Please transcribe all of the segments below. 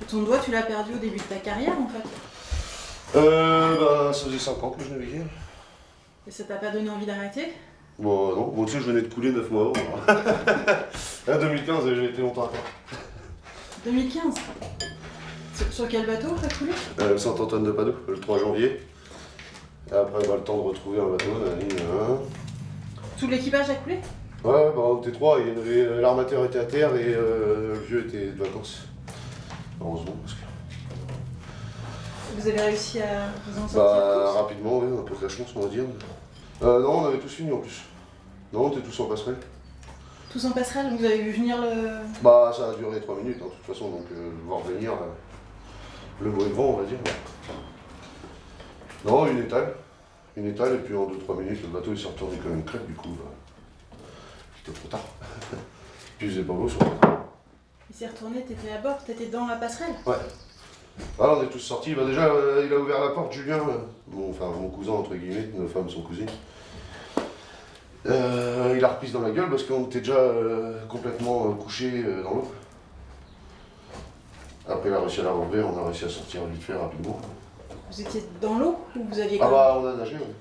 Ton doigt, tu l'as perdu au début de ta carrière en fait. Bah, ça faisait 5 ans que je naviguais. Et ça t'a pas donné envie d'arrêter? Bon, non, bon, tu sais, je venais de couler 9 mois avant. En 2015, j'ai été longtemps à terre. 2015? Sur quel bateau t'as coulé? Saint-Antoine de Padoue, le 3 janvier. Et après, bah, le temps de retrouver un bateau, Tout l'équipage a coulé? Ouais, bah, on était 3, l'armateur était à terre et le vieux était de vacances. Heureusement, parce que... Vous avez réussi à vous en sortir Bah, tous? rapidement, oui, on a peu de la chance, on va dire. Non, on avait tous fini en plus. Non, on était tous en passerelle. Tous en passerelle, vous avez vu venir le... Bah, ça a duré 3 minutes, hein, de toute façon, donc voir venir le bruit de vent, on va dire. Non, une étale, et puis en 2-3 minutes, le bateau il s'est retourné comme une crêpe, du coup, c'était trop tard. Puis il faisait pas beau sur le bateau. Il s'est retourné, t'étais à bord, t'étais dans la passerelle? Ouais. Voilà, on est tous sortis. Bah, déjà, il a ouvert la porte, Julien, mon cousin, entre guillemets, nos femmes sont cousines. Il a repris dans la gueule parce qu'on était déjà complètement couchés dans l'eau. Après, il a réussi à la rouvrir, on a réussi à sortir vite fait rapidement. Vous étiez dans l'eau ou vous aviez Ah quand bah, on a nagé, oui.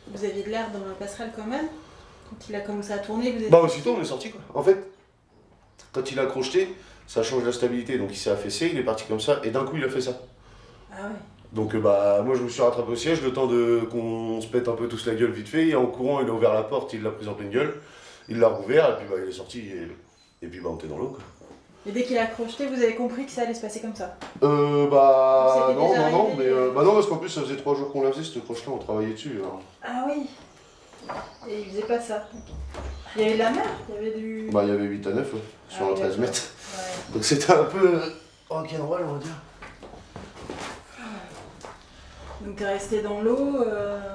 Vous aviez de l'air dans la passerelle quand même? Quand il a commencé à tourner, vous êtes... Bah, aussitôt, on est sorti quoi. En fait, quand il a crocheté, ça change la stabilité, donc il s'est affaissé, il est parti comme ça, et d'un coup, il a fait ça. Ah ouais. Donc bah moi je me suis rattrapé au siège, le temps qu'on se pète un peu tous la gueule vite fait, et en courant il a ouvert la porte, il l'a prise en pleine gueule, il l'a rouvert, et puis bah il est sorti, et puis bah on était dans l'eau quoi. Et dès qu'il a crocheté, vous avez compris que ça allait se passer comme ça? Bah C'était non, déjà non, arrivé, mais bah non parce qu'en plus ça faisait 3 jours qu'on l'a fait, cette croche là, on travaillait dessus. Alors. Ah oui. Et il faisait pas ça. Il y avait de la mer, il y avait du... Bah il y avait 8 à 9 ouais, sur Ah un oui, 13 d'accord. mètres. Ouais. Donc c'était un peu rock'n'roll on va dire. Donc t'es resté dans l'eau...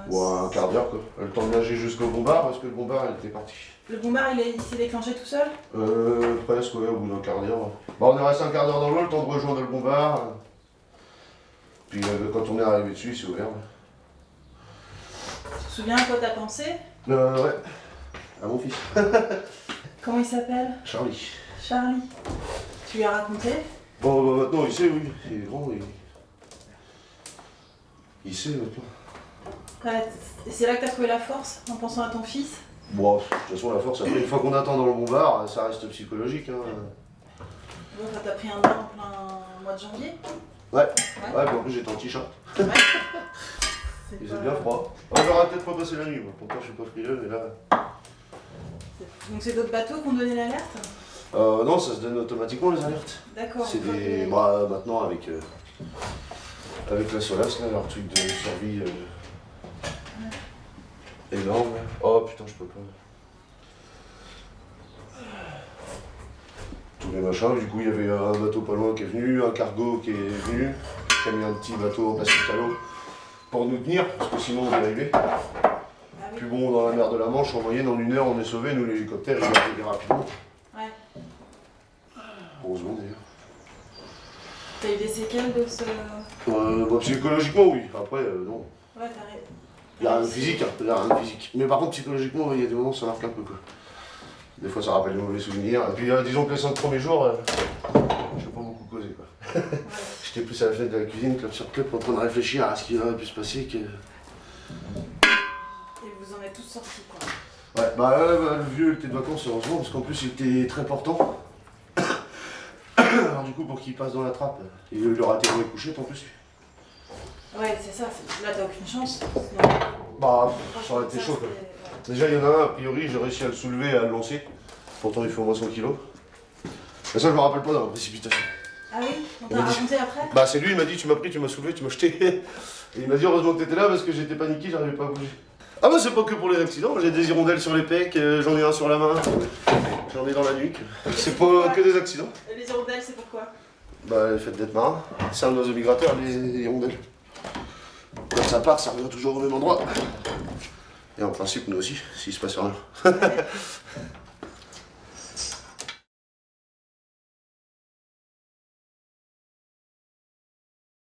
Bon, un quart d'heure quoi, le temps de nager jusqu'au bombard parce que le bombard il était parti. Le bombard, il s'est déclenché tout seul? Presque ouais, au bout d'un quart d'heure. Ouais. Bah on est resté un quart d'heure dans l'eau, le temps de rejoindre le bombard. Puis quand on est arrivé dessus, il s'est ouvert. Ouais. Tu te souviens à quoi t'as pensé? Ouais, à mon fils. Comment il s'appelle? Charlie. Charlie. Tu lui as raconté? Bon bah maintenant il sait, oui, il est grand, il sait maintenant. Ouais, et c'est là que t'as trouvé la force, en pensant à ton fils? Bon, de toute façon la force, après une fois qu'on attend dans le bombard, ça reste psychologique. Hein. Bon, t'as pris un bain en plein mois de janvier? Ouais, puis en plus j'étais en t-shirt. Ouais. Il faisait bien froid. J'aurais peut-être pas passé la nuit, moi. Pourtant je suis pas frileux, mais là... Donc c'est d'autres bateaux qui ont donné l'alerte? Non, ça se donne automatiquement les alertes. D'accord. C'est des... Bah maintenant avec la Solas, là, leur truc de survie énorme. Oh putain, je peux pas. Tous les machins, du coup il y avait un bateau pas loin qui est venu, un cargo qui est venu, qui a mis un petit bateau en plastique à l'eau pour nous tenir, parce que sinon on est arrivé. Ah oui. Puis bon, dans la mer de la Manche, en moyenne, en 1 heure, on est sauvé, nous l'hélicoptère, il est arrivé rapidement. Ouais. Heureusement d'ailleurs. T'as eu des séquelles de ce... Bah, psychologiquement, oui. Après, non. Ouais, t'as... Il n'y a rien de physique, hein. Il y a rien de physique. Mais par contre, psychologiquement, il y a des moments où ça marque un peu, quoi. Des fois, ça rappelle des mauvais souvenirs. Et puis, disons que les 5 premiers jours, je n'ai pas beaucoup causé, quoi. Ouais. J'étais plus à la fenêtre de la cuisine, club sur club, en train de réfléchir à ce qui aurait pu se passer que... Et vous en êtes tous sortis, quoi. Ouais, bah, le vieux il était de vacances, heureusement, parce qu'en plus, il était très portant. Alors du coup, pour qu'il passe dans la trappe, il aura été couché en plus. Ouais, c'est ça. Là, t'as aucune chance. Bah, ça aurait été chaud, quoi. Déjà, il y en a un, a priori, j'ai réussi à le soulever et à le lancer. Pourtant, il fait au moins 100 kilos. Mais ça, je me rappelle pas dans la précipitation. Ah oui? On Il t'a m'a dit- raconté après? Bah, c'est lui, il m'a dit, tu m'as pris, tu m'as soulevé, tu m'as jeté. Et il m'a dit, heureusement que t'étais là parce que j'étais paniqué, j'arrivais pas à bouger. Ah bah, c'est pas que pour les accidents, j'ai des hirondelles sur les pecs, j'en ai un sur la main, j'en ai dans la nuque. C'est pas que des accidents. Et les hirondelles, c'est pourquoi? Bah, le fait d'être marin, c'est un oiseau migrateur, les hirondelles. Quand ça part, ça revient toujours au même endroit. Et en principe, nous aussi, s'il se passe rien.